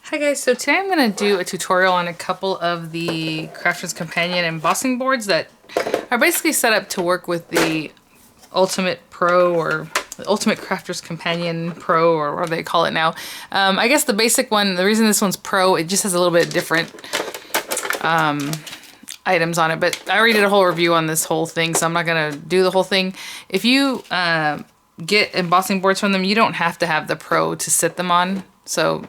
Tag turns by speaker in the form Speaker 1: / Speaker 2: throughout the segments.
Speaker 1: Hi guys, so today I'm going to do a tutorial on a couple of the Crafter's Companion embossing boards that are basically set up to work with the Ultimate Pro or the Ultimate Crafter's Companion Pro or what they call it now. I guess the basic one, the reason this one's Pro, it just has a little bit different items on it, but I already did a whole review on this whole thing, so I'm not going to do the whole thing. If you get embossing boards from them, you don't have to have the Pro to sit them on, so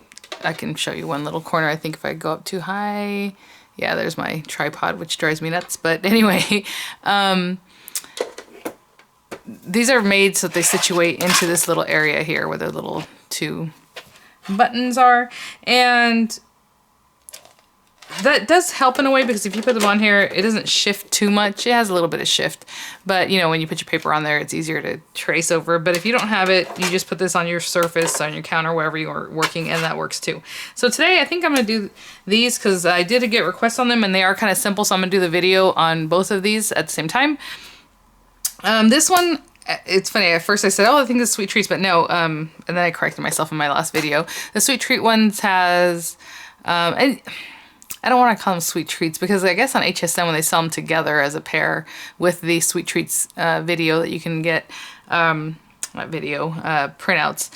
Speaker 1: I can show you one little corner. I think if I go up too high, yeah, there's my tripod, which drives me nuts. But anyway, these are made so that they situate into this little area here where the little two buttons are. And that does help in a way, because if you put them on here, it doesn't shift too much. It has a little bit of shift, but you know, when you put your paper on there, it's easier to trace over. But if you don't have it, you just put this on your surface, on your counter, wherever you're working, and that works too. So today I think I'm going to do these because I did get requests on them and they are kind of simple. So I'm going to do the video on both of these at the same time. This one, it's funny, at first I said, oh, I think this is Sweet Treats, but no. And then I corrected myself in my last video. The Sweet Treat ones has, I don't want to call them Sweet Treats because I guess on HSN when they sell them together as a pair with the Sweet Treats video that you can get, not video, printouts,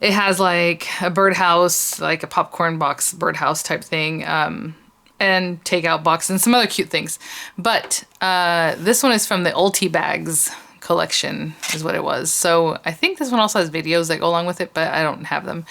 Speaker 1: it has like a birdhouse, like a popcorn box birdhouse type thing, and takeout box and some other cute things. But this one is from the Ulti-Bags collection is what it was. So I think this one also has videos that go along with it, but I don't have them.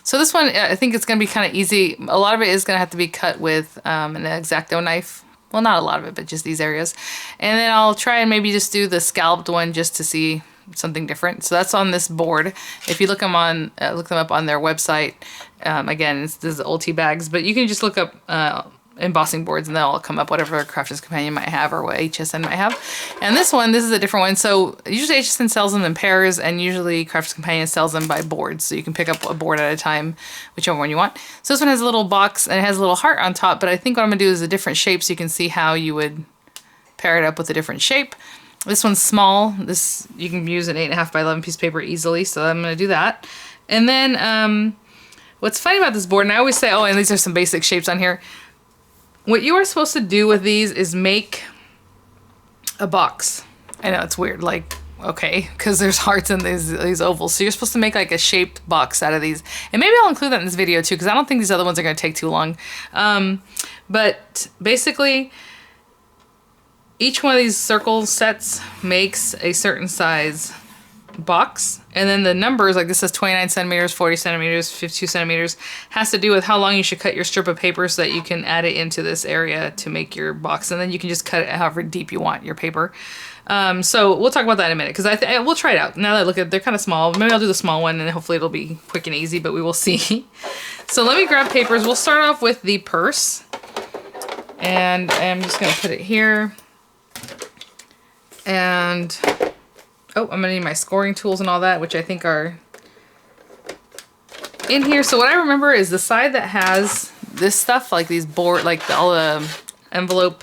Speaker 1: So this one, I think it's going to be kind of easy. A lot of it is going to have to be cut with an X-Acto knife. Well, not a lot of it, but just these areas. And then I'll try and maybe just do the scalped one just to see something different. So that's on this board. If you look them up on their website, again, this is Ulti-Bags, but you can just look up embossing boards and they'll all come up, whatever Crafter's Companion might have or what HSN might have. And this is a different one. So usually HSN sells them in pairs and usually Crafter's Companion sells them by boards. So you can pick up a board at a time, whichever one you want. So this one has a little box and it has a little heart on top, but I think what I'm gonna do is a different shape so you can see how you would pair it up with a different shape. This one's small. This, you can use an 8.5 by 11 piece of paper easily. So I'm gonna do that. And then what's funny about this board, and I always say, oh, and these are some basic shapes on here. What you are supposed to do with these is make a box. I know it's weird, like, okay, because there's hearts in these ovals. So you're supposed to make like a shaped box out of these. And maybe I'll include that in this video too, because I don't think these other ones are going to take too long. But basically, each one of these circle sets makes a certain size box, and then the numbers, like this says 29 centimeters, 40 centimeters, 52 centimeters, has to do with how long you should cut your strip of paper so that you can add it into this area to make your box, and then you can just cut it however deep you want your paper. So we'll talk about that in a minute, because we'll try it out. Now that I look at it, they're kind of small. Maybe I'll do the small one and hopefully it'll be quick and easy, but we will see. So let me grab papers. We'll start off with the purse, and I'm just going to put it here. And oh, I'm gonna need my scoring tools and all that, which I think are in here. So what I remember is the side that has this stuff, like these board, like all the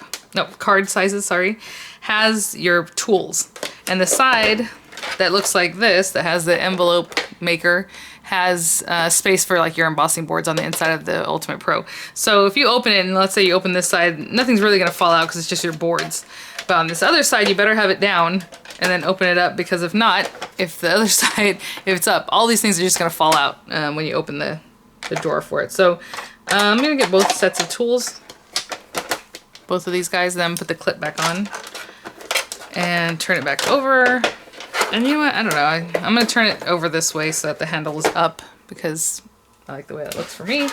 Speaker 1: card sizes, sorry, has your tools. And the side that looks like this, that has the envelope maker, has space for like your embossing boards on the inside of the Ultimate Pro. So if you open it, and let's say you open this side, nothing's really gonna fall out because it's just your boards. But on this other side, you better have it down and then open it up, because if not, if the other side, if it's up, all these things are just gonna fall out when you open the drawer for it. So I'm gonna get both sets of tools, both of these guys, then put the clip back on and turn it back over. And you know what, I don't know, I'm gonna turn it over this way so that the handle is up, because I like the way that looks for me.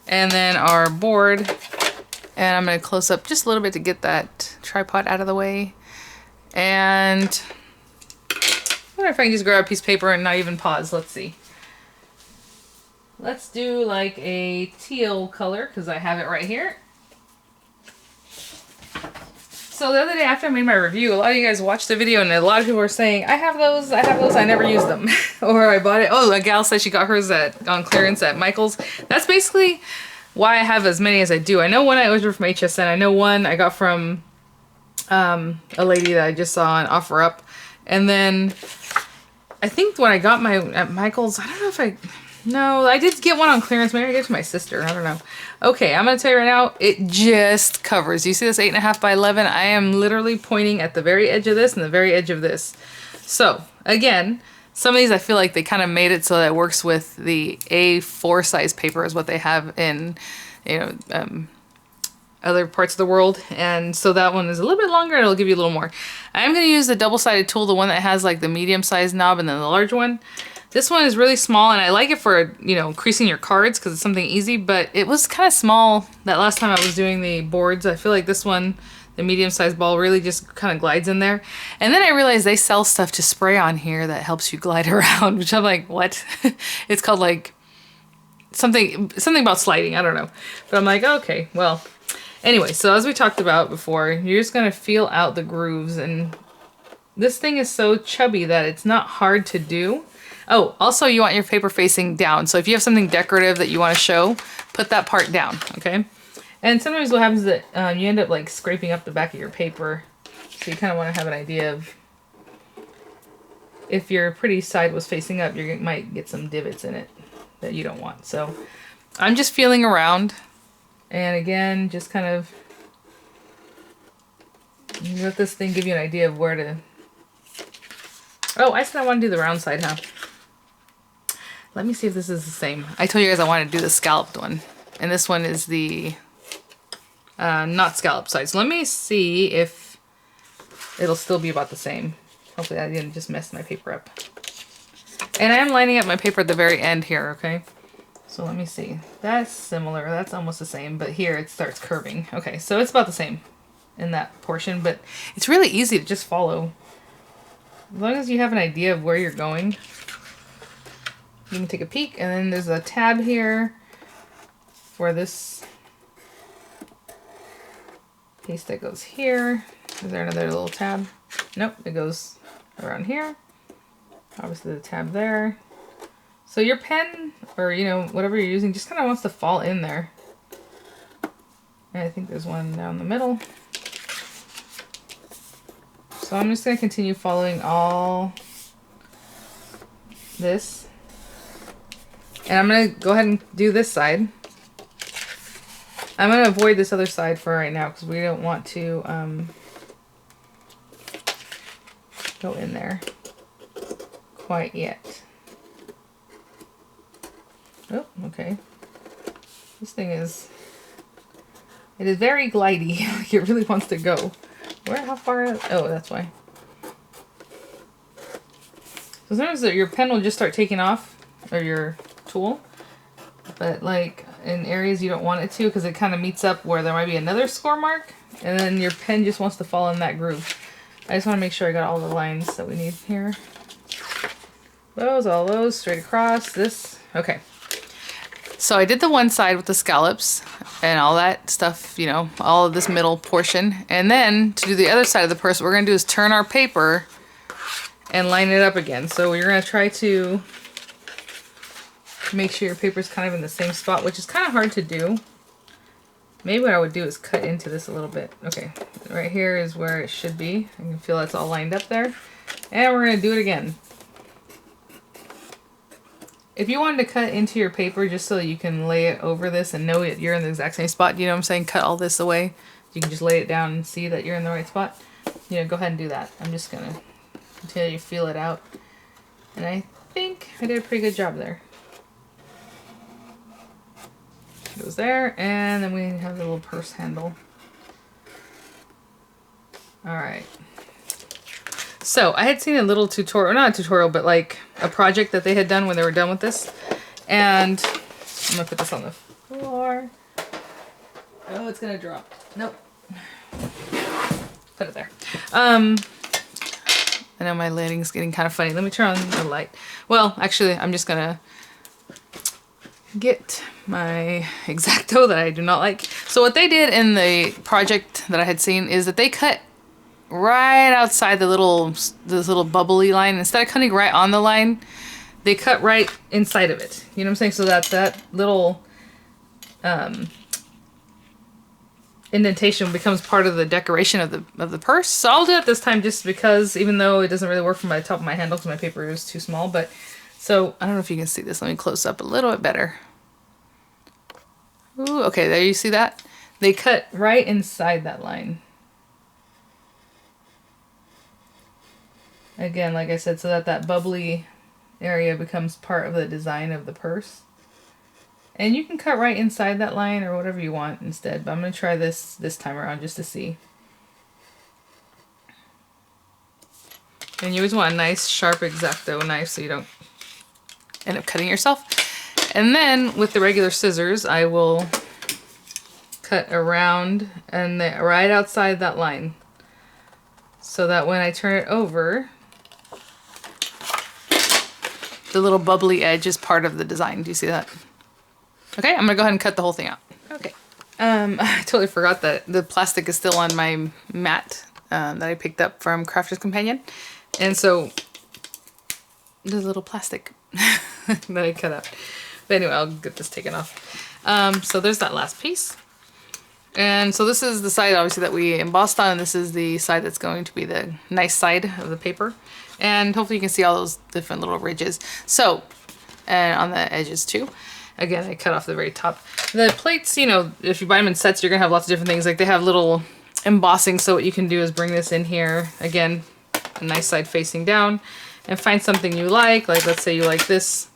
Speaker 1: And then our board, and I'm gonna close up just a little bit to get that tripod out of the way. And I wonder if I can just grab a piece of paper and not even pause. Let's see. Let's do like a teal color, because I have it right here. So the other day after I made my review, a lot of you guys watched the video and a lot of people were saying, I have those, I never use them. Or I bought it. Oh, a gal said she got hers on clearance at Michael's. That's basically why I have as many as I do. I know one I ordered from HSN. I know one I got from a lady that I just saw on OfferUp. And then I think when I got my at Michael's, I don't know if No, I did get one on clearance. Maybe I gave it to my sister. I don't know. Okay, I'm going to tell you right now, it just covers. You see this 8.5 by 11? I am literally pointing at the very edge of this and the very edge of this. So, again, some of these I feel like they kind of made it so that it works with the A4 size paper is what they have in, you know, other parts of the world. And so that one is a little bit longer. It'll give you a little more. I am going to use the double-sided tool, the one that has like the medium-sized knob and then the large one. This one is really small, and I like it for, you know, creasing your cards because it's something easy, but it was kind of small that last time I was doing the boards. I feel like this one, the medium-sized ball, really just kind of glides in there. And then I realized they sell stuff to spray on here that helps you glide around, which I'm like, what? It's called like something about sliding. I don't know. But I'm like, okay, well. Anyway, so as we talked about before, you're just going to feel out the grooves, and this thing is so chubby that it's not hard to do. Oh, also you want your paper facing down. So if you have something decorative that you want to show, put that part down, okay? And sometimes what happens is that you end up like scraping up the back of your paper. So you kind of want to have an idea of if your pretty side was facing up, you might get some divots in it that you don't want. So I'm just feeling around. And again, just kind of let this thing give you an idea of where to... Oh, I said I want to do the round side, huh? Let me see if this is the same. I told you guys I wanted to do the scalloped one. And this one is the not scalloped side. So let me see if it'll still be about the same. Hopefully I didn't just mess my paper up. And I am lining up my paper at the very end here, okay? So let me see. That's similar. That's almost the same. But here it starts curving. Okay, so it's about the same in that portion. But it's really easy to just follow. As long as you have an idea of where you're going. You can take a peek, and then there's a tab here for this piece that goes here. Is there another little tab? Nope, it goes around here. Obviously the tab there. So your pen, or you know, whatever you're using, just kind of wants to fall in there. And I think there's one down the middle. So I'm just going to continue following all this. And I'm going to go ahead and do this side. I'm going to avoid this other side for right now because we don't want to go in there quite yet. Oh, okay. This thing is... It is very glidey. Like it really wants to go. Where? How far? Oh, that's why. So sometimes your pen will just start taking off, or your tool, but like in areas you don't want it to because it kind of meets up where there might be another score mark, and then your pen just wants to fall in that groove. I just want to make sure I got all the lines that we need here. All those, straight across, this. Okay. So I did the one side with the scallops and all that stuff, you know, all of this middle portion. And then to do the other side of the purse, what we're going to do is turn our paper and line it up again. So we're going to try to make sure your paper's kind of in the same spot, which is kind of hard to do. Maybe what I would do is cut into this a little bit. Okay, right here is where it should be. I can feel that's all lined up there. And we're going to do it again. If you wanted to cut into your paper just so you can lay it over this and know that you're in the exact same spot, you know what I'm saying? Cut all this away. You can just lay it down and see that you're in the right spot. You know, go ahead and do that. I'm just going to until you feel it out. And I think I did a pretty good job there. Goes there, and then we have the little purse handle. Alright. So, I had seen a little tutorial, not a tutorial, but like a project that they had done when they were done with this. And I'm going to put this on the floor. Oh, it's going to drop. Nope. Put it there. I know my lighting's getting kind of funny. Let me turn on the light. Well, actually, I'm just going to get my X-Acto that I do not like. So what they did in the project that I had seen is that they cut right outside this little bubbly line. Instead of cutting right on the line, they cut right inside of it. You know what I'm saying? So that little indentation becomes part of the decoration of the purse. So I'll do it this time just because, even though it doesn't really work from the top of my handle because my paper is too small, but So I don't know if you can see this. Let me close up a little bit better. Ooh, okay, there you see that? They cut right inside that line. Again, like I said, so that that bubbly area becomes part of the design of the purse. And you can cut right inside that line or whatever you want instead, but I'm going to try this time around just to see. And you always want a nice sharp X-Acto knife so you don't end up cutting yourself. And then with the regular scissors, I will cut around and right outside that line, so that when I turn it over, the little bubbly edge is part of the design. Do you see that? Okay, I'm gonna go ahead and cut the whole thing out. Okay, I totally forgot that the plastic is still on my mat that I picked up from Crafter's Companion, and so there's a little plastic that I cut out. But anyway, I'll get this taken off. So there's that last piece. And so this is the side obviously that we embossed on, and this is the side that's going to be the nice side of the paper. And hopefully you can see all those different little ridges. So, and on the edges too. Again, I cut off the very top. The plates, you know, if you buy them in sets, you're gonna have lots of different things. Like they have little embossing, so what you can do is bring this in here. Again, a nice side facing down, and find something you like let's say you like this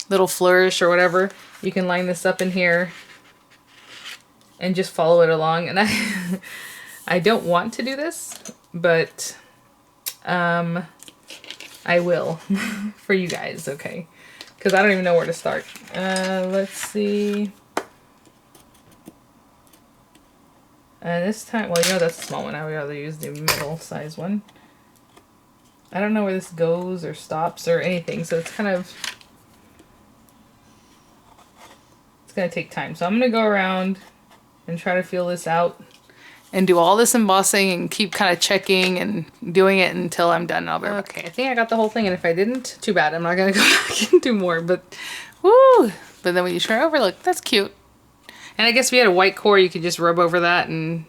Speaker 1: little flourish or whatever. You can line this up in here and just follow it along. And I don't want to do this, but I will for you guys, okay? Because I don't even know where to start. Let's see. And this time, well, you know that's a small one. I would rather use the middle size one. I don't know where this goes or stops or anything, so it's kind of, it's gonna take time. So I'm gonna go around and try to feel this out and do all this embossing and keep kind of checking and doing it until I'm done. I'll be right back. Okay, I think I got the whole thing, and if I didn't, too bad. I'm not gonna go back and do more, but woo! But then when you turn it over, look, that's cute. And I guess if you had a white core, you could just rub over that, and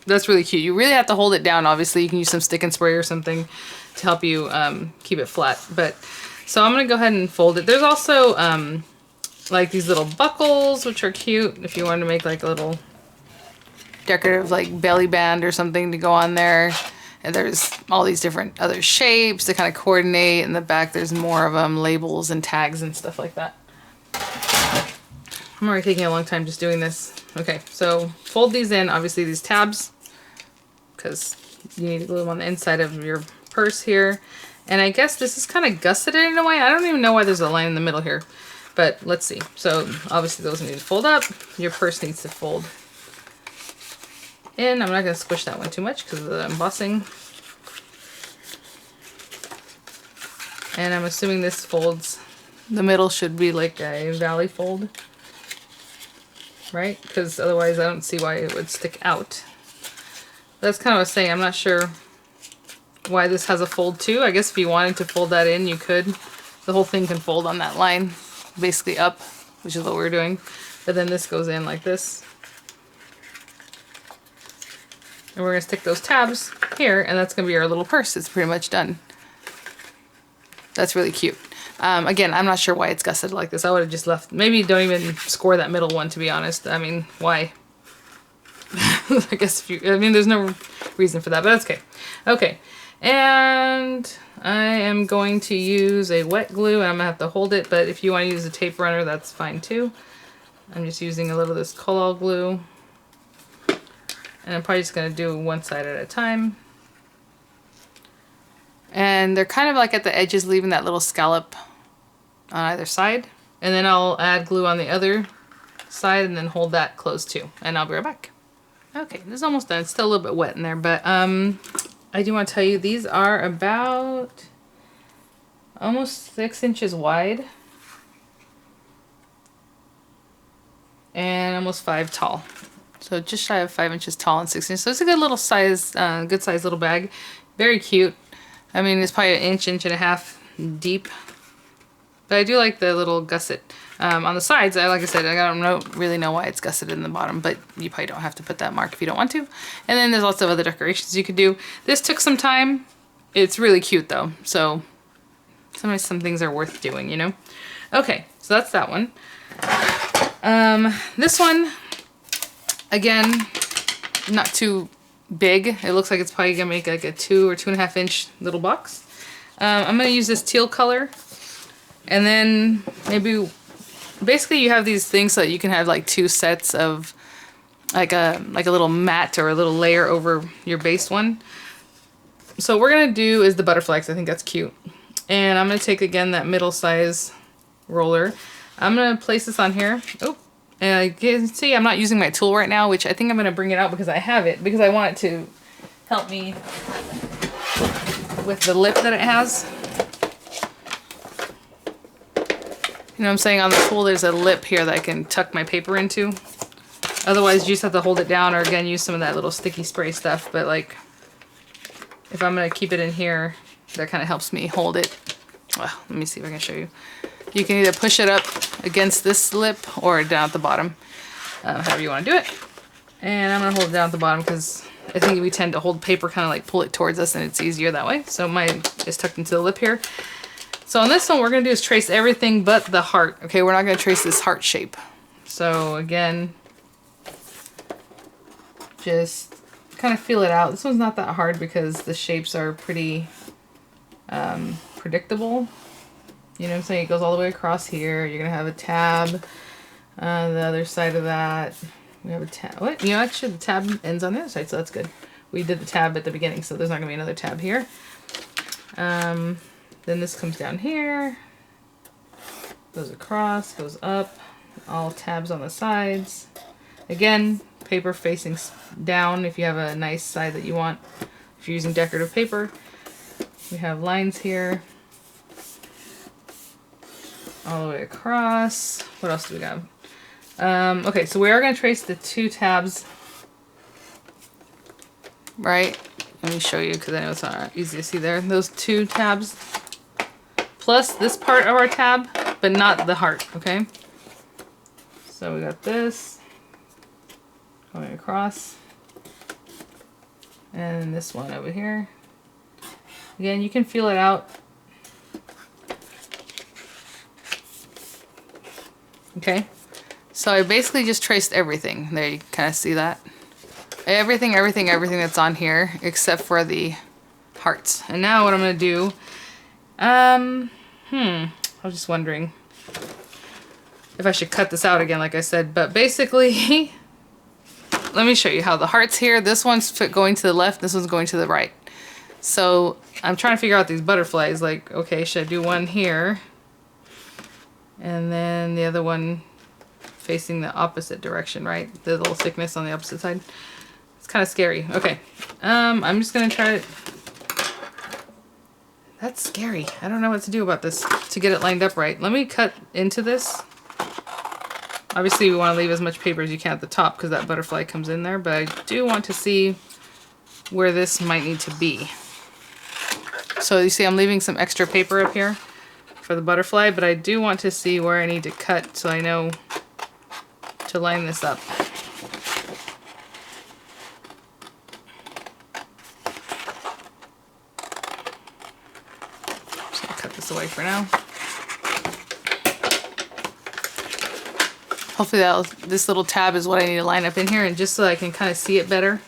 Speaker 1: that's really cute. You really have to hold it down, obviously. You can use some stick and spray or something to help you keep it flat. But so I'm gonna go ahead and fold it. There's also like these little buckles, which are cute if you want to make like a little decorative like belly band or something to go on there. And there's all these different other shapes to kind of coordinate. In the back there's more of them, labels and tags and stuff like that. I'm already taking a long time just doing this. Okay, so fold these in, obviously these tabs, because you need to glue them on the inside of your purse here. And I guess this is kind of gusseted in a way. I don't even know why there's a line in the middle here, but let's see. So obviously those need to fold up. Your purse needs to fold in. I'm not going to squish that one too much because of the embossing. And I'm assuming this folds. The middle should be like a valley fold, right? Because otherwise I don't see why it would stick out. That's kind of what I was saying. I'm not sure why this has a fold too. I guess if you wanted to fold that in, you could. The whole thing can fold on that line, basically up, which is what we're doing. But then this goes in like this. And we're going to stick those tabs here, and that's going to be our little purse. It's pretty much done. That's really cute. Again, I'm not sure why it's gusseted like this. I would have just left, maybe don't even score that middle one, to be honest. I mean, why? I guess if you, I mean, there's no reason for that, but that's okay. Okay, and I am going to use a wet glue, and I'm gonna have to hold it, but if you want to use a tape runner, that's fine too. I'm just using a little of this Collall glue, and I'm probably just gonna do one side at a time. And they're kind of like at the edges, leaving that little scallop on either side. And then I'll add glue on the other side and then hold that closed too. And I'll be right back. Okay, this is almost done. It's still a little bit wet in there, but I do want to tell you these are about almost 6 inches wide and almost 5 tall. So just shy of 5 inches tall and 6 inches. So it's a good little size, good size little bag. Very cute. I mean, it's probably an inch and a half deep. But I do like the little gusset. On the sides, like I said, I don't really know why it's gusseted in the bottom, but you probably don't have to put that mark if you don't want to. And then there's lots of other decorations you could do. This took some time. It's really cute though, so Sometimes some things are worth doing, you know? Okay, so that's that one. This one, again, not too big. It looks like it's probably gonna make like a 2 or 2.5 inch little box. I'm gonna use this teal color, and then maybe, basically you have these things so that you can have like 2 sets of like a little mat or a little layer over your base one. So what we're gonna do is the butterfly, 'cause I think that's cute. And I'm gonna take again that middle size roller. I'm gonna place this on here. Oh, and you can see I'm not using my tool right now, which I think I'm gonna bring it out because I have it, because I want it to help me with the lip that it has. You know what I'm saying? On the tool there's a lip here that I can tuck my paper into. Otherwise you just have to hold it down, or again use some of that little sticky spray stuff. But like, if I'm gonna keep it in here, that kind of helps me hold it. Well, let me see if I can show you. You can either push it up against this lip or down at the bottom, however you want to do it. And I'm gonna hold it down at the bottom because I think we tend to hold paper, kind of like pull it towards us, and it's easier that way. So mine is tucked into the lip here. So on this one, what we're gonna do is trace everything but the heart. Okay, we're not gonna trace this heart shape. So again, just kind of feel it out. This one's not that hard because the shapes are pretty predictable. You know what I'm saying? It goes all the way across here. You're gonna have a tab. The other side of that, we have a tab. What? You know, actually the tab ends on the other side, so that's good. We did the tab at the beginning, so there's not gonna be another tab here. Then this comes down here, goes across, goes up, all tabs on the sides. Again, paper facing down if you have a nice side that you want. If you're using decorative paper, we have lines here all the way across. What else do we got? Okay, so we are going to trace the 2 tabs, right? Let me show you because I know it's not easy to see there. Those 2 tabs plus this part of our tab, but not the heart, okay? So we got this going across, and this one over here. Again, you can feel it out. Okay, so I basically just traced everything. There, you kind of see that. Everything that's on here except for the hearts. And now what I'm gonna do, I was just wondering if I should cut this out again, like I said, but basically, let me show you how the heart's here. This one's going to the left, this one's going to the right. So I'm trying to figure out these butterflies, like, okay, should I do one here? And then the other one facing the opposite direction, right? The little thickness on the opposite side. It's kind of scary. Okay, I'm just gonna try it. That's scary. I don't know what to do about this to get it lined up right. Let me cut into this. Obviously, we want to leave as much paper as you can at the top because that butterfly comes in there, but I do want to see where this might need to be. So you see I'm leaving some extra paper up here for the butterfly, but I do want to see where I need to cut so I know to line this up. Just gonna cut this away for now. Hopefully this little tab is what I need to line up in here, and just so I can kind of see it better.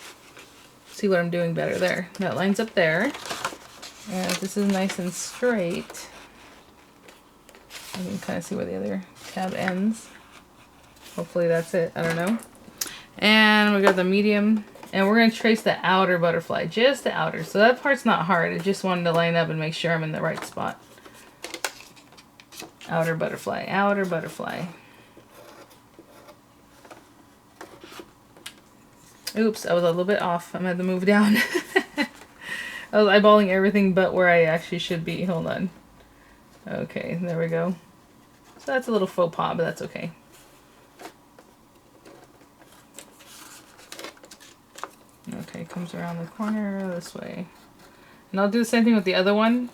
Speaker 1: See what I'm doing better there. That lines up there. And if this is nice and straight, you can kind of see where the other tab ends. Hopefully that's it. I don't know. And we got the medium, and we're going to trace the outer butterfly, just the outer. So that part's not hard. I just wanted to line up and make sure I'm in the right spot. Outer butterfly, outer butterfly. Oops, I was a little bit off. I'm going to move down. I was eyeballing everything but where I actually should be. Hold on. Okay, there we go. So that's a little faux pas, but that's okay. Okay, comes around the corner this way. And I'll do the same thing with the other one.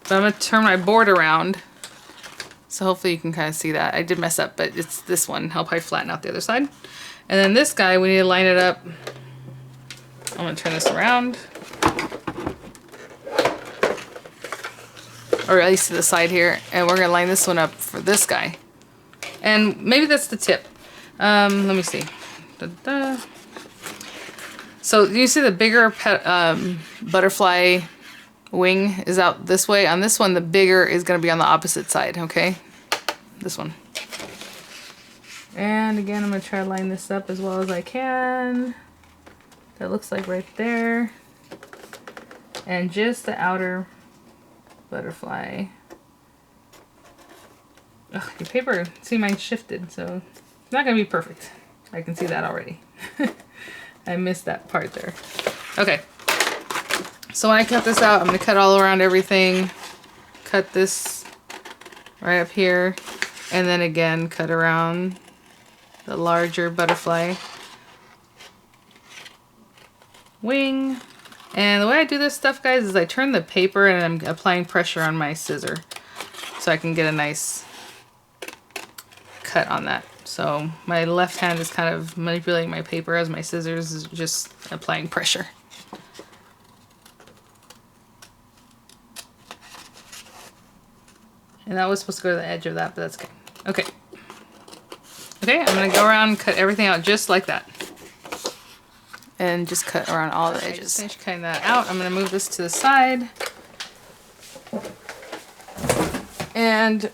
Speaker 1: But I'm going to turn my board around. So hopefully you can kind of see that. I did mess up, but it's this one. I'll probably flatten out the other side. And then this guy, we need to line it up. I'm going to turn this around. or at least to the side here, and we're gonna line this one up for this guy. And maybe that's the tip. Let me see. Da-da. So you see the bigger butterfly wing is out this way. On this one, the bigger is gonna be on the opposite side, okay? This one. And again, I'm gonna try to line this up as well as I can. That looks like right there. And just the outer butterfly. Ugh, your paper, see, mine shifted, so it's not gonna be perfect. I can see that already. I missed that part there. Okay, so when I cut this out, I'm gonna cut all around everything. Cut this right up here, and then again, cut around the larger butterfly wing. And the way I do this stuff, guys, is I turn the paper and I'm applying pressure on my scissor so I can get a nice cut on that. So my left hand is kind of manipulating my paper as my scissors is just applying pressure. And that was supposed to go to the edge of that, but that's okay. Okay. Okay, I'm gonna go around and cut everything out just like that. And just cut around all the edges. Finish cutting that out. I'm gonna move this to the side. And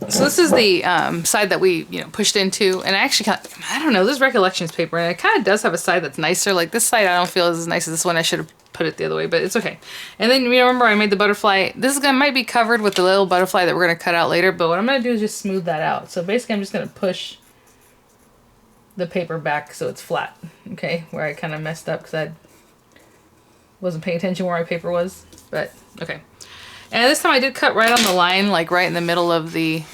Speaker 1: so this is the side that we, pushed into, and I actually I don't know, this is Recollections paper, and it kind of does have a side that's nicer. Like this side I don't feel is as nice as this one. I should have put it the other way, but it's okay. And then remember I made the butterfly. This is might be covered with the little butterfly that we're gonna cut out later, but what I'm gonna do is just smooth that out. So basically I'm just gonna push the paper back so it's flat, okay? Where I kind of messed up because I wasn't paying attention where my paper was, but okay. And this time I did cut right on the line, like right in the middle of the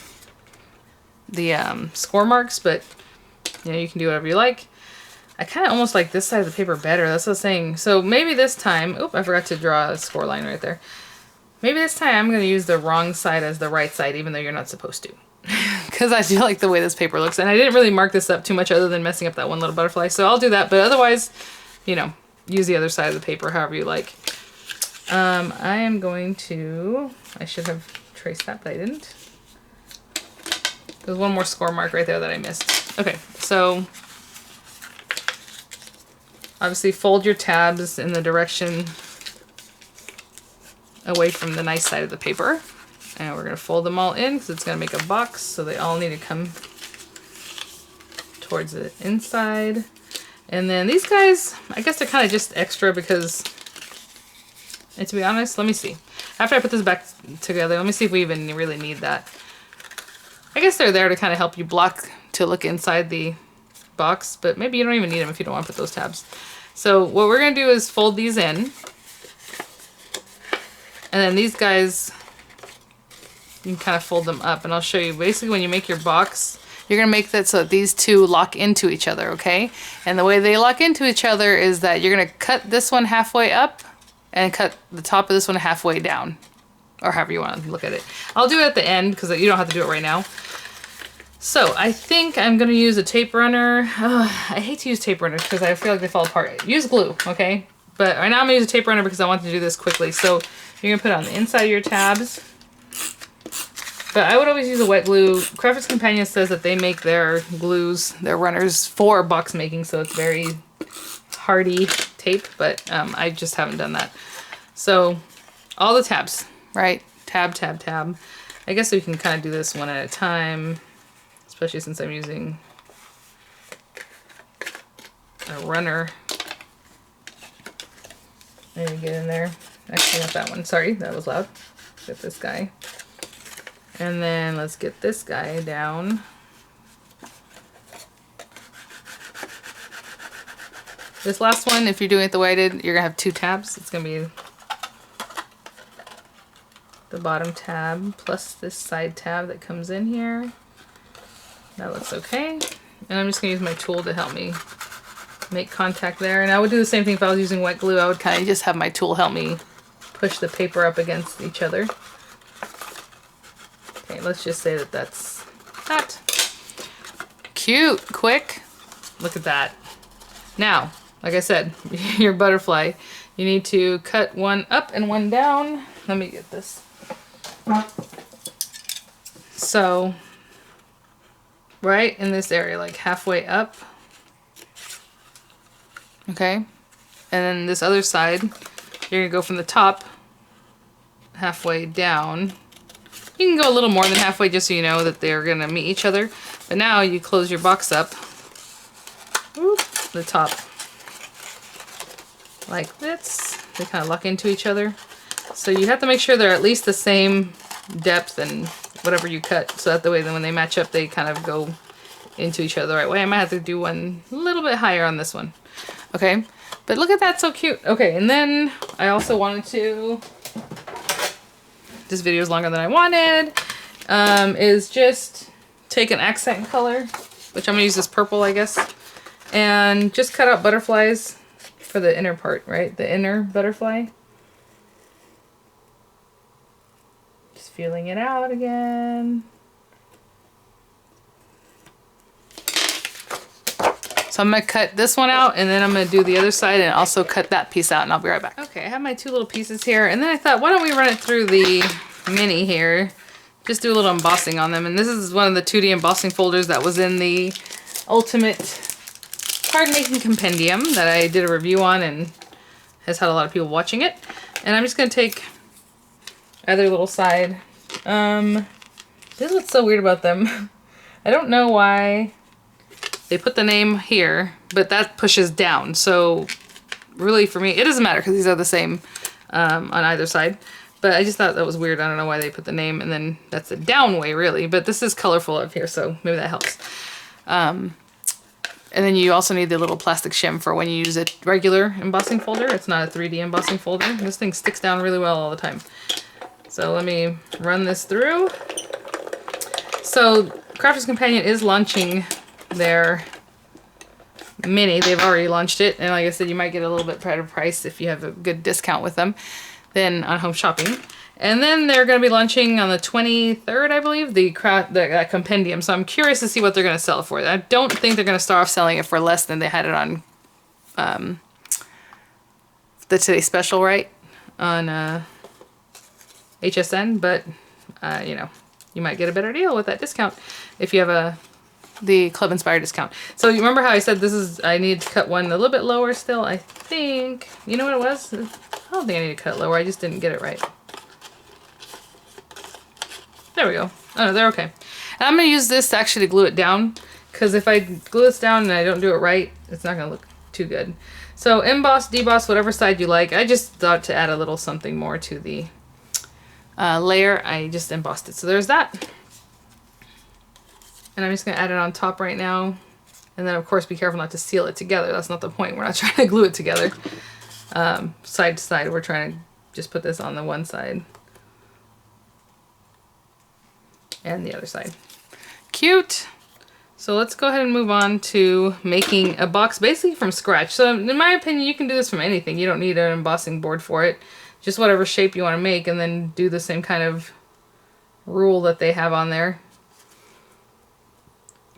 Speaker 1: score marks, but you can do whatever you like. I kind of almost like this side of the paper better. That's what I was saying. So maybe this time, oop, I forgot to draw a score line right there. Maybe this time I'm going to use the wrong side as the right side, even though you're not supposed to. Because I do like the way this paper looks. And I didn't really mark this up too much other than messing up that one little butterfly. So I'll do that. But otherwise, use the other side of the paper however you like. I am going to... I should have traced that, but I didn't. There's one more score mark right there that I missed. Okay, so... obviously fold your tabs in the direction away from the nice side of the paper. And we're going to fold them all in because it's going to make a box, so they all need to come towards the inside. And then these guys, I guess they're kind of just extra because, and to be honest, let me see. After I put this back together, let me see if we even really need that. I guess they're there to kind of help you block to look inside the box, but maybe you don't even need them if you don't want to put those tabs. So what we're going to do is fold these in. And then these guys, you can kind of fold them up, and I'll show you. Basically, when you make your box, you're going to make that so that these two lock into each other, okay? And the way they lock into each other is that you're going to cut this one halfway up and cut the top of this one halfway down, or however you want to look at it. I'll do it at the end because you don't have to do it right now. So I think I'm going to use a tape runner. I hate to use tape runners because I feel like they fall apart. Use glue, okay? But right now I'm going to use a tape runner because I want to do this quickly. So you're going to put it on the inside of your tabs. But I would always use a wet glue. Crafters Companion says that they make their glues, their runners, for box making, so it's very hardy tape, but I just haven't done that. So all the tabs, right? Tab, tab, tab. I guess we can kind of do this one at a time, especially since I'm using a runner. There you get in there. Actually, not that one. Sorry, that was loud. Get this guy. And then let's get this guy down. This last one, if you're doing it the way I did, you're gonna have two tabs. It's gonna be the bottom tab plus this side tab that comes in here. That looks okay. And I'm just gonna use my tool to help me make contact there. And I would do the same thing if I was using wet glue. I would kind of just have my tool help me push the paper up against each other. Okay, let's just say that that's that. Cute, quick. Look at that. Now, like I said, your butterfly, you need to cut one up and one down. Let me get this. So, right in this area, like halfway up. Okay. And then this other side, you're gonna go from the top halfway down. You can go a little more than halfway just so you know that they're gonna meet each other. But now you close your box up, whoop, the top, like this. They kind of lock into each other. So you have to make sure they're at least the same depth and whatever you cut, so that the way that when they match up, they kind of go into each other the right way. I might have to do one a little bit higher on this one. Okay, but look at that, so cute. Okay, and then I also wanted to, this video is longer than I wanted, is just take an accent color, which I'm gonna use this purple, I guess, and just cut out butterflies for the inner part, right? The inner butterfly. Just feeling it out again. So I'm gonna cut this one out, and then I'm gonna do the other side and also cut that piece out, and I'll be right back. Okay, I have my two little pieces here, and then I thought, why don't we run it through the mini here? Just do a little embossing on them. And this is one of the 2D embossing folders that was in the Ultimate Card Making Compendium that I did a review on and has had a lot of people watching it. And I'm just gonna take either little side. This is what's so weird about them. I don't know why they put the name here, but that pushes down. So really for me, it doesn't matter because these are the same on either side. But I just thought that was weird. I don't know why they put the name, and then that's the down way really. But this is colorful up here, so maybe that helps. And then you also need the little plastic shim for when you use a regular embossing folder. It's not a 3D embossing folder. This thing sticks down really well all the time. So let me run this through. So Crafter's Companion is launching their mini. They've already launched it, and like I said, you might get a little bit better price if you have a good discount with them than on home shopping. And then they're going to be launching on the 23rd, I believe, that compendium. So I'm curious to see what they're going to sell it for. I don't think they're going to start off selling it for less than they had it on the Today Special, right? On HSN, but you know, you might get a better deal with that discount if you have the Club Inspired discount. So you remember how I said I need to cut one a little bit lower still? I think, you know what it was? I don't think I need to cut it lower. I just didn't get it right. There we go. Oh no, they're okay. And I'm going to use this actually to glue it down, because if I glue this down and I don't do it right, it's not going to look too good. So emboss, deboss, whatever side you like. I just thought to add a little something more to the layer. I just embossed it. So there's that. And I'm just going to add it on top right now. And then of course be careful not to seal it together. That's not the point. We're not trying to glue it together. Side to side, we're trying to just put this on the one side. And the other side. Cute! So let's go ahead and move on to making a box basically from scratch. So in my opinion, you can do this from anything. You don't need an embossing board for it. Just whatever shape you want to make, and then do the same kind of rule that they have on there.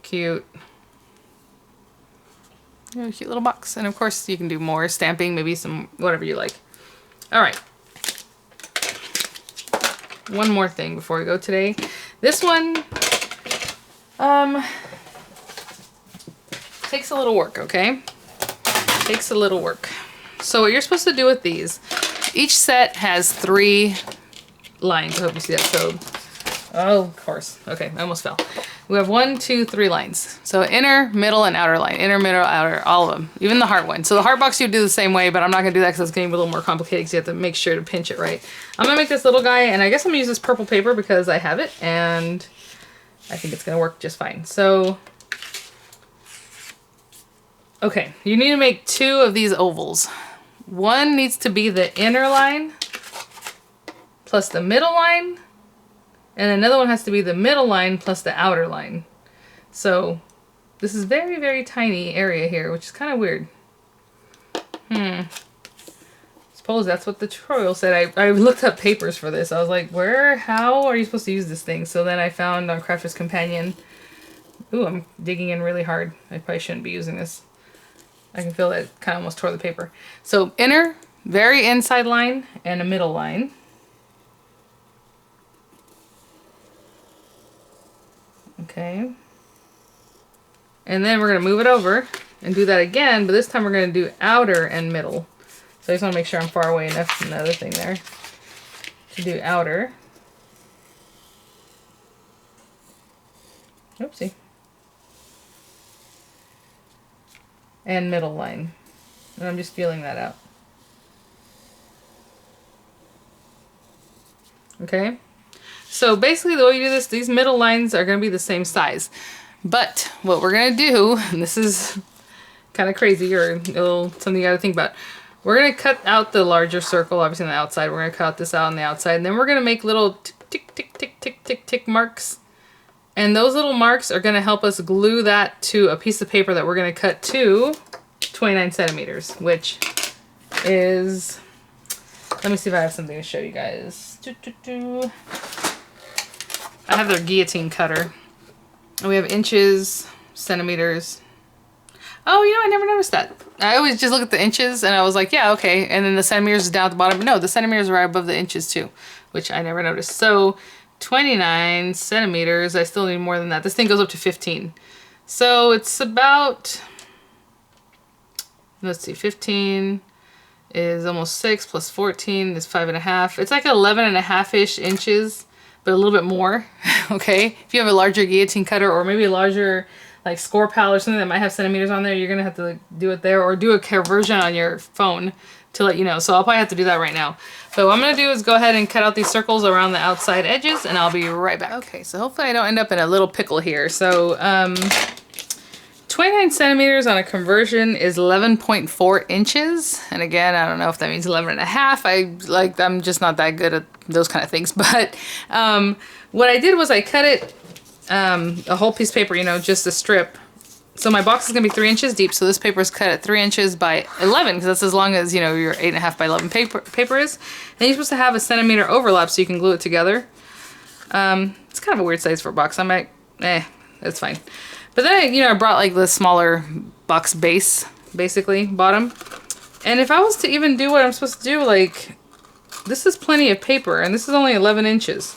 Speaker 1: Cute. A cute little box. And of course you can do more stamping, maybe some, whatever you like. Alright. One more thing before we go today. This one takes a little work, okay? Takes a little work. So what you're supposed to do with these, each set has 3 lines. I hope you see that. So, oh, of course. Okay, I almost fell. We have 1, 2, 3 lines. So inner, middle, and outer line. Inner, middle, outer, all of them. Even the heart one. So the heart box you do the same way, but I'm not going to do that because it's getting a little more complicated because you have to make sure to pinch it right. I'm going to make this little guy, and I guess I'm going to use this purple paper because I have it, and I think it's going to work just fine. So, okay, you need to make 2 of these ovals. One needs to be the inner line plus the middle line. And another one has to be the middle line plus the outer line. So this is very, very tiny area here, which is kind of weird. Suppose that's what the tutorial said. I looked up papers for this. I was like, how are you supposed to use this thing? So then I found on Crafter's Companion. Ooh, I'm digging in really hard. I probably shouldn't be using this. I can feel that it kind of almost tore the paper. So inner, very inside line, and a middle line. Okay. And then we're going to move it over and do that again, but this time we're going to do outer and middle. So I just want to make sure I'm far away enough from the other thing there to do outer. Oopsie. And middle line. And I'm just feeling that out. Okay. So basically the way you do this, these middle lines are going to be the same size. But what we're going to do, and this is kind of crazy or a little something you got to think about. We're going to cut out the larger circle, obviously on the outside. We're going to cut this out on the outside. And then we're going to make little tick, tick, tick, tick, tick, tick, tick marks. And those little marks are going to help us glue that to a piece of paper that we're going to cut to 29 centimeters, which is, let me see if I have something to show you guys. I have their guillotine cutter. And we have inches, centimeters. Oh, you know, I never noticed that. I always just look at the inches and I was like, yeah, okay. And then the centimeters is down at the bottom. But no, the centimeters are right above the inches too, which I never noticed. So 29 centimeters, I still need more than that. This thing goes up to 15. So it's about, let's see, 15 is almost 6 plus 14 is 5.5. It's like 11.5-ish inches, but a little bit more, okay? If you have a larger guillotine cutter or maybe a larger like score pal or something that might have centimeters on there, you're gonna have to do it there or do a conversion on your phone to let you know. So I'll probably have to do that right now. But what I'm gonna do is go ahead and cut out these circles around the outside edges and I'll be right back. Okay, so hopefully I don't end up in a little pickle here. So 29 centimeters on a conversion is 11.4 inches. And again, I don't know if that means 11.5. I'm just not that good at those kind of things. But what I did was I cut it a whole piece of paper, you know, just a strip. So my box is gonna be 3 inches deep. So this paper is cut at 3 inches by 11, because that's as long as, you know, your 8.5 by 11 paper is. And you're supposed to have a centimeter overlap so you can glue it together. It's kind of a weird size for a box. I'm like, that's fine. But then, I brought like the smaller box base, basically, bottom. And if I was to even do what I'm supposed to do, like, this is plenty of paper, and this is only 11 inches.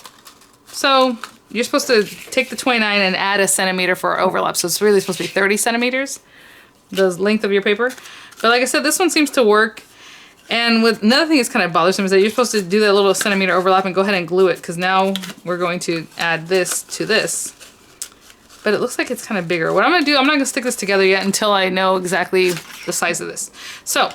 Speaker 1: So you're supposed to take the 29 and add a centimeter for overlap. So it's really supposed to be 30 centimeters, the length of your paper. But like I said, this one seems to work. And with another thing that's kind of bothersome is that you're supposed to do that little centimeter overlap and go ahead and glue it, because now we're going to add this to this. But it looks like it's kind of bigger. What I'm going to do, I'm not going to stick this together yet until I know exactly the size of this. So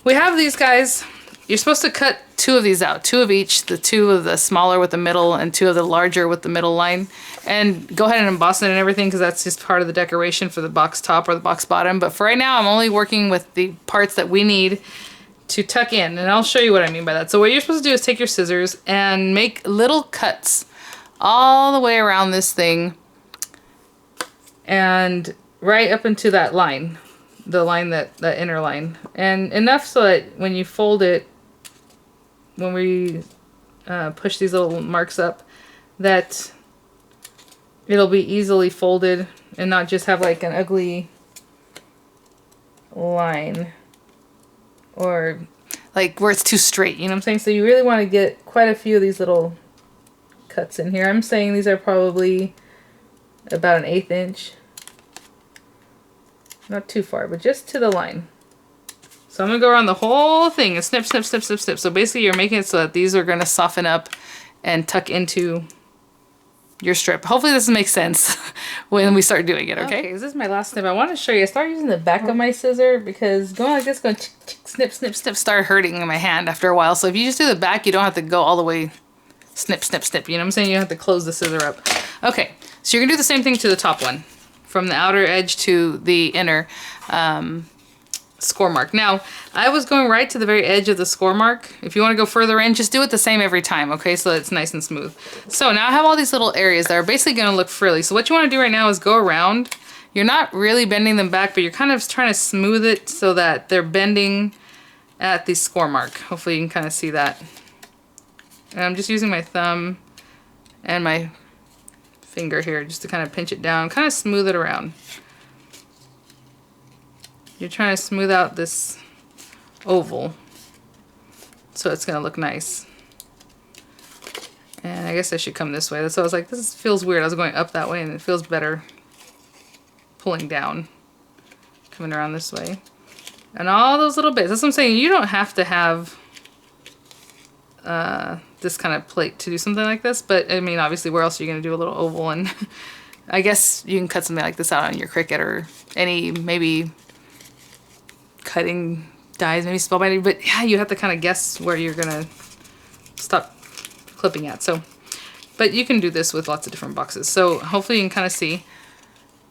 Speaker 1: we have these guys. You're supposed to cut 2 of these out, 2 of each, the 2 of the smaller with the middle and 2 of the larger with the middle line. And go ahead and emboss it and everything, because that's just part of the decoration for the box top or the box bottom. But for right now, I'm only working with the parts that we need to tuck in. And I'll show you what I mean by that. So what you're supposed to do is take your scissors and make little cuts all the way around this thing. And right up into that line, the line that inner line. And enough so that when you fold it, when we push these little marks up, that it'll be easily folded and not just have like an ugly line or like where it's too straight, you know what I'm saying? So you really want to get quite a few of these little cuts in here. I'm saying these are probably about 1/8 inch. Not too far, but just to the line. So I'm going to go around the whole thing and snip, snip, snip, snip, snip. So basically you're making it so that these are going to soften up and tuck into your strip. Hopefully this makes sense when we start doing it, okay? This is my last snip. I want to show you. I started using the back of my scissor because going like this, going tick, tick, snip, snip, snip, started hurting in my hand after a while. So if you just do the back, you don't have to go all the way snip, snip, snip. You know what I'm saying? You don't have to close the scissor up. Okay, so you're going to do the same thing to the top one. From the outer edge to the inner score mark. Now, I was going right to the very edge of the score mark. If you want to go further in, just do it the same every time, okay? So it's nice and smooth. So now I have all these little areas that are basically going to look frilly. So what you want to do right now is go around. You're not really bending them back, but you're kind of trying to smooth it so that they're bending at the score mark. Hopefully you can kind of see that. And I'm just using my thumb and my finger here just to kind of pinch it down, kind of smooth it around. You're trying to smooth out this oval so it's going to look nice. And I guess I should come this way. So I was like, this feels weird. I was going up that way and it feels better pulling down, coming around this way. And all those little bits. That's what I'm saying. You don't have to have this kind of plate to do something like this. But I mean, obviously, where else are you going to do a little oval? And I guess you can cut something like this out on your Cricut or any maybe cutting dies, maybe spell binding. But yeah, you have to kind of guess where you're going to stop clipping at. So, but you can do this with lots of different boxes. So hopefully you can kind of see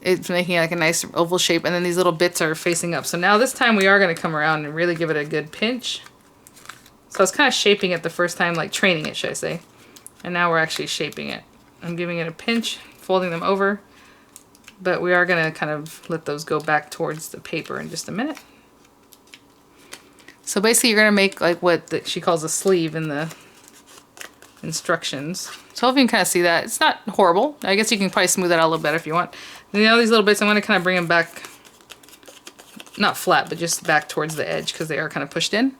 Speaker 1: it's making like a nice oval shape, and then these little bits are facing up. So now this time we are going to come around and really give it a good pinch. So I was kind of shaping it the first time, like training it, should I say. And now we're actually shaping it. I'm giving it a pinch, folding them over, but we are going to kind of let those go back towards the paper in just a minute. So basically you're going to make like what she calls a sleeve in the instructions. So hopefully you can kind of see that. It's not horrible. I guess you can probably smooth that out a little better if you want. And you know, these little bits, I'm going to kind of bring them back, not flat, but just back towards the edge because they are kind of pushed in.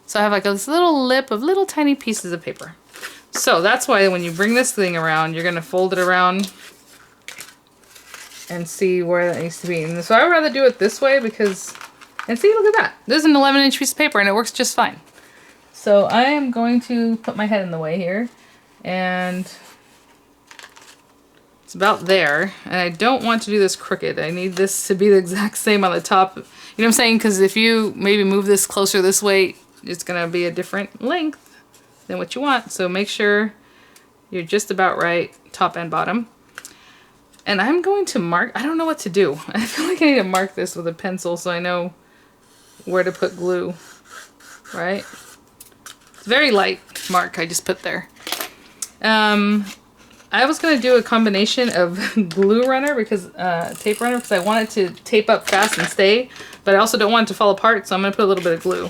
Speaker 1: So I have like this little lip of little tiny pieces of paper. So that's why when you bring this thing around, you're going to fold it around and see where that needs to be. And so I would rather do it this way because, and see, look at that. This is an 11-inch piece of paper and it works just fine. So I am going to put my head in the way here, and it's about there. And I don't want to do this crooked. I need this to be the exact same on the top. You know what I'm saying? Because if you maybe move this closer this way, it's going to be a different length than what you want. So make sure you're just about right, top and bottom. And I'm going to mark, I don't know what to do. I feel like I need to mark this with a pencil so I know where to put glue, right? It's very light mark I just put there. I was going to do a combination of glue runner because, tape runner, because I want it to tape up fast and stay, but I also don't want it to fall apart, so I'm going to put a little bit of glue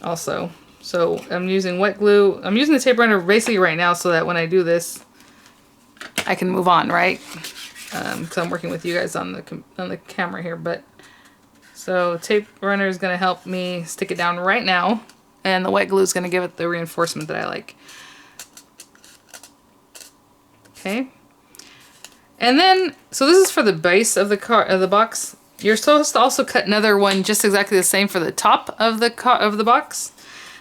Speaker 1: also. So I'm using wet glue. I'm using the tape runner basically right now so that when I do this, I can move on, right? Because I'm working with you guys on the camera here, but so tape runner is going to help me stick it down right now, and the wet glue is going to give it the reinforcement that I like. Okay. And then, so this is for the base of the box. You're supposed to also cut another one just exactly the same for the top of the box.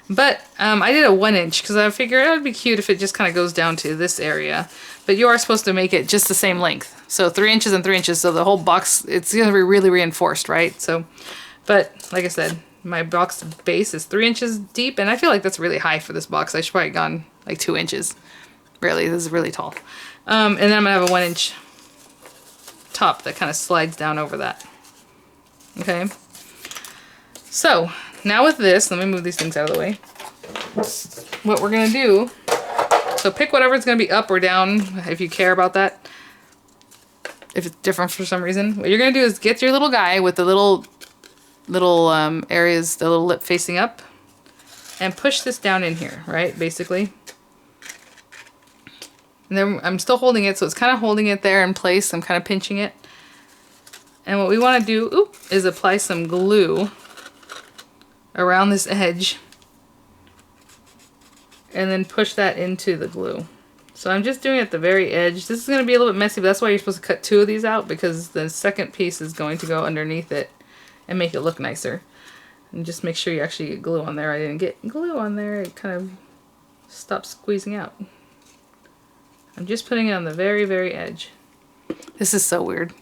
Speaker 1: But I did a 1-inch because I figured it would be cute if it just kind of goes down to this area. But you are supposed to make it just the same length. So 3 inches and 3 inches. So the whole box, it's going to be really reinforced, right? So, but like I said, my box base is 3 inches deep. And I feel like that's really high for this box. I should probably have gone like 2 inches. Really, this is really tall. And then I'm going to have a 1-inch top that kind of slides down over that. Okay. So now with this, let me move these things out of the way. What we're going to do, so pick whatever's going to be up or down if you care about that. If it's different for some reason. What you're going to do is get your little guy with the little areas, the little lip facing up, and push this down in here, right? Basically. And then I'm still holding it, so it's kind of holding it there in place. I'm kind of pinching it. And what we want to do is apply some glue around this edge and then push that into the glue. So I'm just doing it at the very edge. This is going to be a little bit messy, but that's why you're supposed to cut 2 of these out, because the second piece is going to go underneath it and make it look nicer. And just make sure you actually get glue on there. I didn't get glue on there. It kind of stopped squeezing out. I'm just putting it on the very, very edge. This is so weird.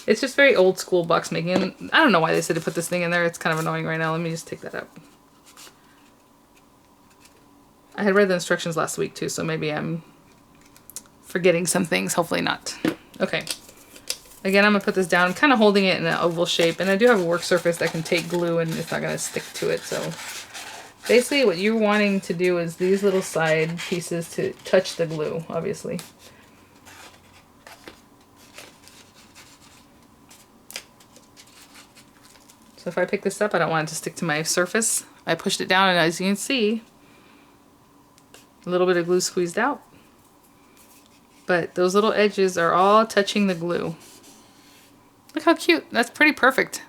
Speaker 1: It's just very old school box making. I don't know why they said to put this thing in there. It's kind of annoying right now. Let me just take that out. I had read the instructions last week too, so maybe I'm forgetting some things. Hopefully not. Okay. Again, I'm going to put this down. I'm kind of holding it in an oval shape, and I do have a work surface that can take glue and it's not going to stick to it. So basically what you're wanting to do is these little side pieces to touch the glue, obviously. So if I pick this up, I don't want it to stick to my surface. I pushed it down, and as you can see, a little bit of glue squeezed out. But those little edges are all touching the glue. Look how cute. That's pretty perfect.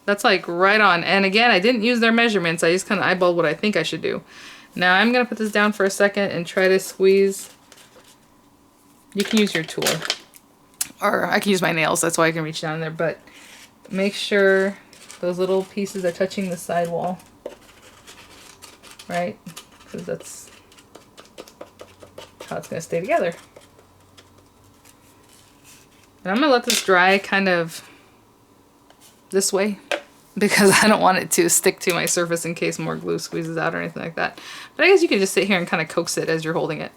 Speaker 1: That's like right on. And again, I didn't use their measurements. I just kind of eyeballed what I think I should do. Now I'm gonna put this down for a second and try to squeeze. You can use your tool, or I can use my nails, that's why I can reach down in there, but make sure those little pieces are touching the sidewall, right? Because that's how it's gonna stay together. And I'm gonna let this dry kind of this way because I don't want it to stick to my surface in case more glue squeezes out or anything like that. But I guess you can just sit here and kind of coax it as you're holding it.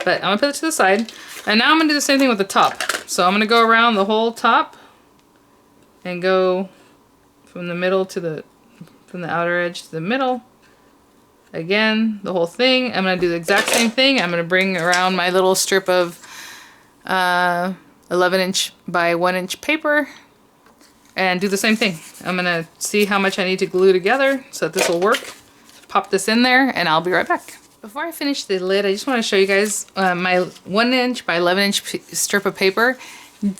Speaker 1: But I'm gonna put it to the side. And now I'm gonna do the same thing with the top. So I'm gonna go around the whole top and go from the middle to from the outer edge to the middle. Again, the whole thing. I'm gonna do the exact same thing. I'm gonna bring around my little strip of 11" by 1" paper and do the same thing. I'm gonna see how much I need to glue together so that this will work. Pop this in there and I'll be right back. Before I finish the lid, I just want to show you guys my 1" by 11" strip of paper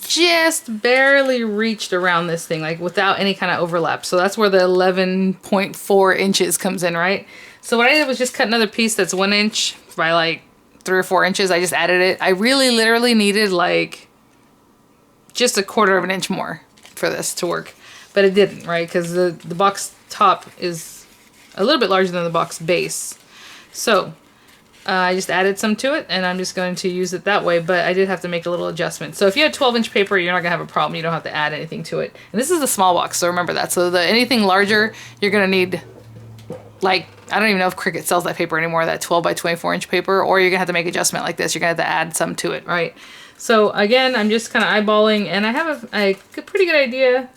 Speaker 1: just barely reached around this thing, like without any kind of overlap. So that's where the 11.4 inches comes in, right? So what I did was just cut another piece that's 1" by like 3 or 4 inches. I just added it. I really literally needed like just 1/4 inch more for this to work, but it didn't, right? Because the box top is a little bit larger than the box base. So I just added some to it and I'm just going to use it that way, but I did have to make a little adjustment. So if you had 12" paper, you're not gonna have a problem. You don't have to add anything to it. And this is a small box, so remember that. So anything larger, you're gonna need, like, I don't even know if Cricut sells that paper anymore, that 12 by 24" paper, or you're gonna have to make adjustment like this. You're gonna have to add some to it, right? So again, I'm just kind of eyeballing, and I have a pretty good idea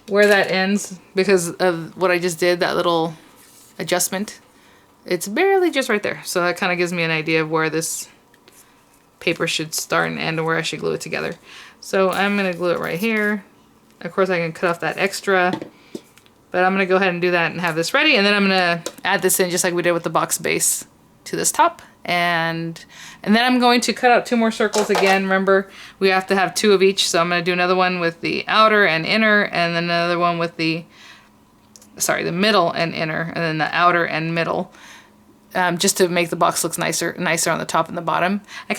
Speaker 1: where that ends because of what I just did, that little adjustment. It's barely just right there. So that kind of gives me an idea of where this paper should start and end and where I should glue it together. So I'm gonna glue it right here. Of course I can cut off that extra, but I'm gonna go ahead and do that and have this ready. And then I'm gonna add this in just like we did with the box base to this top. And then I'm going to cut out 2 more circles again. Remember, we have to have 2 of each. So I'm gonna do another one with the outer and inner, and then another one with the middle and inner, and then the outer and middle. Just to make the box look nicer on the top and the bottom. I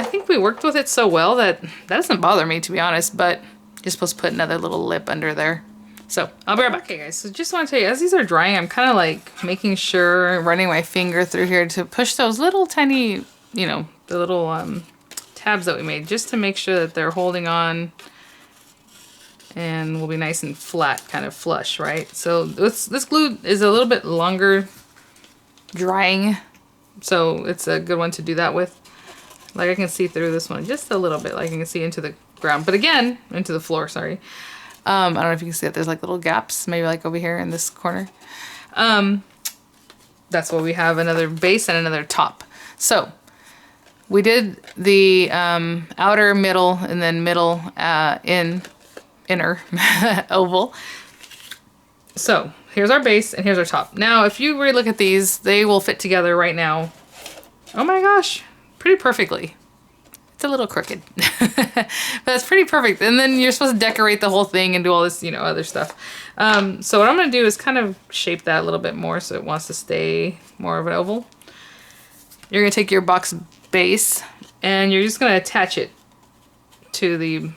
Speaker 1: think we worked with it so well that doesn't bother me, to be honest, but you're supposed to put another little lip under there. So I'll be right back. Okay guys, so just want to tell you, as these are drying, I'm kind of like making sure, running my finger through here to push those little tiny, you know, the little tabs that we made, just to make sure that they're holding on and will be nice and flat, kind of flush, right? So this glue is a little bit longer drying, so it's a good one to do that with. Like I can see through this one just a little bit, like I can see into the ground, but again, into the floor, sorry. I don't know if you can see that there's like little gaps, maybe like over here in this corner. That's why we have another base and another top. So we did the outer, middle, and then middle, inner oval. So here's our base and here's our top. Now, if you really look at these, they will fit together right now. Oh my gosh, pretty perfectly. It's a little crooked, but that's pretty perfect. And then you're supposed to decorate the whole thing and do all this, you know, other stuff. So what I'm gonna do is kind of shape that a little bit more so it wants to stay more of an oval. You're gonna take your box base and you're just gonna attach it to the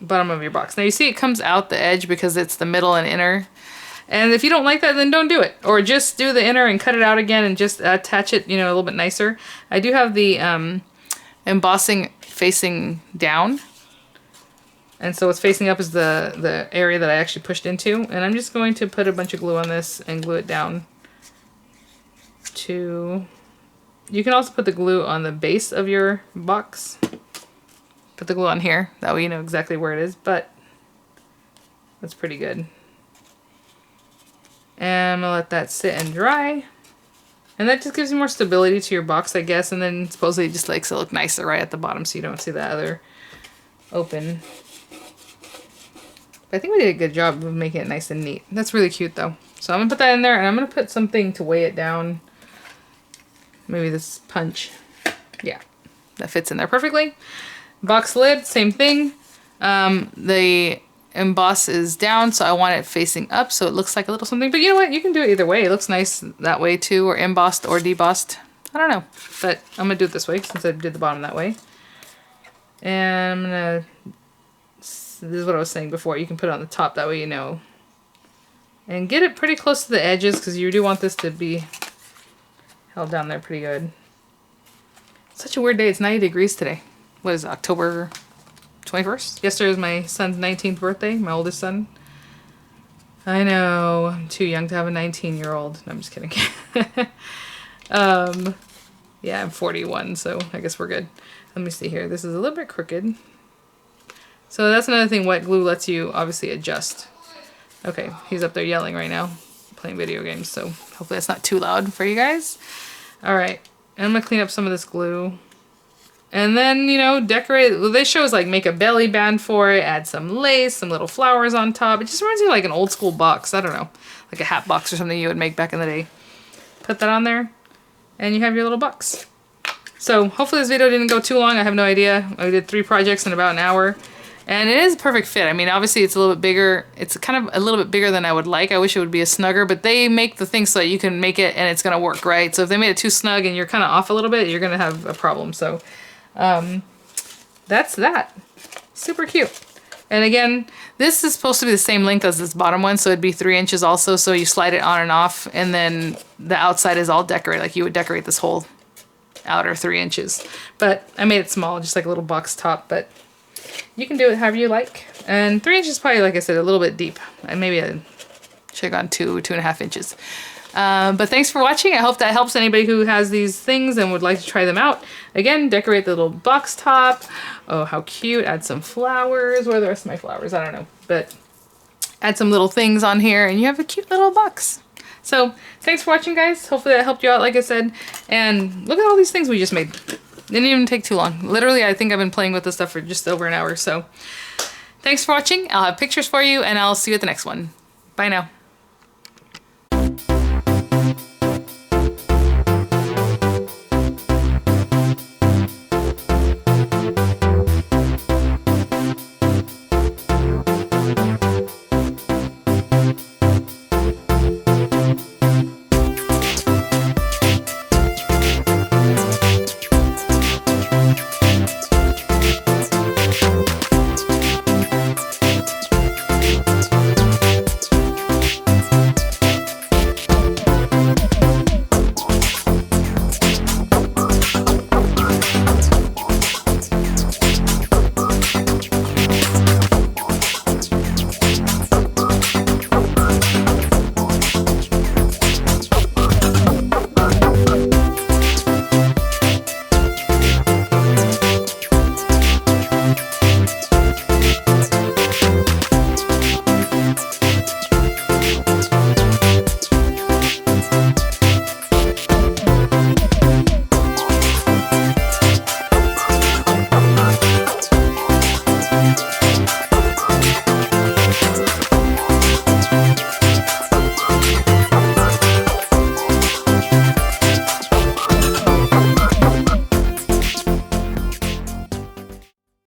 Speaker 1: bottom of your box. Now you see it comes out the edge because it's the middle and inner. And if you don't like that, then don't do it. Or just do the inner and cut it out again and just attach it, you know, a little bit nicer. I do have the embossing facing down. And so what's facing up is the area that I actually pushed into. And I'm just going to put a bunch of glue on this and glue it down to... You can also put the glue on the base of your box. Put the glue on here. That way you know exactly where it is, but that's pretty good. And I'm gonna let that sit and dry. And that just gives you more stability to your box, I guess. And then supposedly it just makes it look nicer right at the bottom so you don't see that other open. But I think we did a good job of making it nice and neat. That's really cute though. So I'm gonna put that in there and I'm gonna put something to weigh it down. Maybe this punch. Yeah, that fits in there perfectly. Box lid, same thing. The emboss is down, so I want it facing up so it looks like a little something. But you know what? You can do it either way. It looks nice that way too, or embossed or debossed. I don't know, but I'm gonna do it this way since I did the bottom that way. And I'm gonna, this is what I was saying before, you can put it on the top, that way you know. And get it pretty close to the edges because you do want this to be held down there pretty good. Such a weird day, it's 90 degrees today. What is it, October 21st? Yesterday was my son's 19th birthday, my oldest son. I know, I'm too young to have a 19-year-old. No, I'm just kidding. Yeah, I'm 41, so I guess we're good. Let me see here. This is a little bit crooked. So that's another thing wet glue lets you obviously adjust. Okay, he's up there yelling right now, playing video games, so hopefully that's not too loud for you guys. All right, and I'm gonna clean up some of this glue. And then, you know, decorate. Well, they show us like make a belly band for it, add some lace, some little flowers on top. It just reminds me of like an old school box. I don't know, like a hat box or something you would make back in the day. Put that on there, and you have your little box. So hopefully this video didn't go too long. I have no idea. I did 3 projects in about an hour. And it is a perfect fit. I mean, obviously it's a little bit bigger. It's kind of a little bit bigger than I would like. I wish it would be a snugger, but they make the thing so that you can make it and it's gonna work, right? So if they made it too snug and you're kind of off a little bit, you're gonna have a problem. So that's that. Super cute. And again, this is supposed to be the same length as this bottom one, so it'd be 3 inches also. So you slide it on and off, and then the outside is all decorated. Like you would decorate this whole outer 3 inches. But I made it small, just like a little box top, but you can do it however you like. And 3 inches is probably, like I said, a little bit deep. And maybe I should have gone 2.5 inches. But thanks for watching. I hope that helps anybody who has these things and would like to try them out. Again, decorate the little box top. Oh, how cute. Add some flowers. Where are the rest of my flowers? I don't know. But add some little things on here and you have a cute little box. So thanks for watching, guys. Hopefully that helped you out, like I said. And look at all these things we just made. Didn't even take too long. Literally, I think I've been playing with this stuff for just over an hour. So thanks for watching. I'll have pictures for you and I'll see you at the next one. Bye now.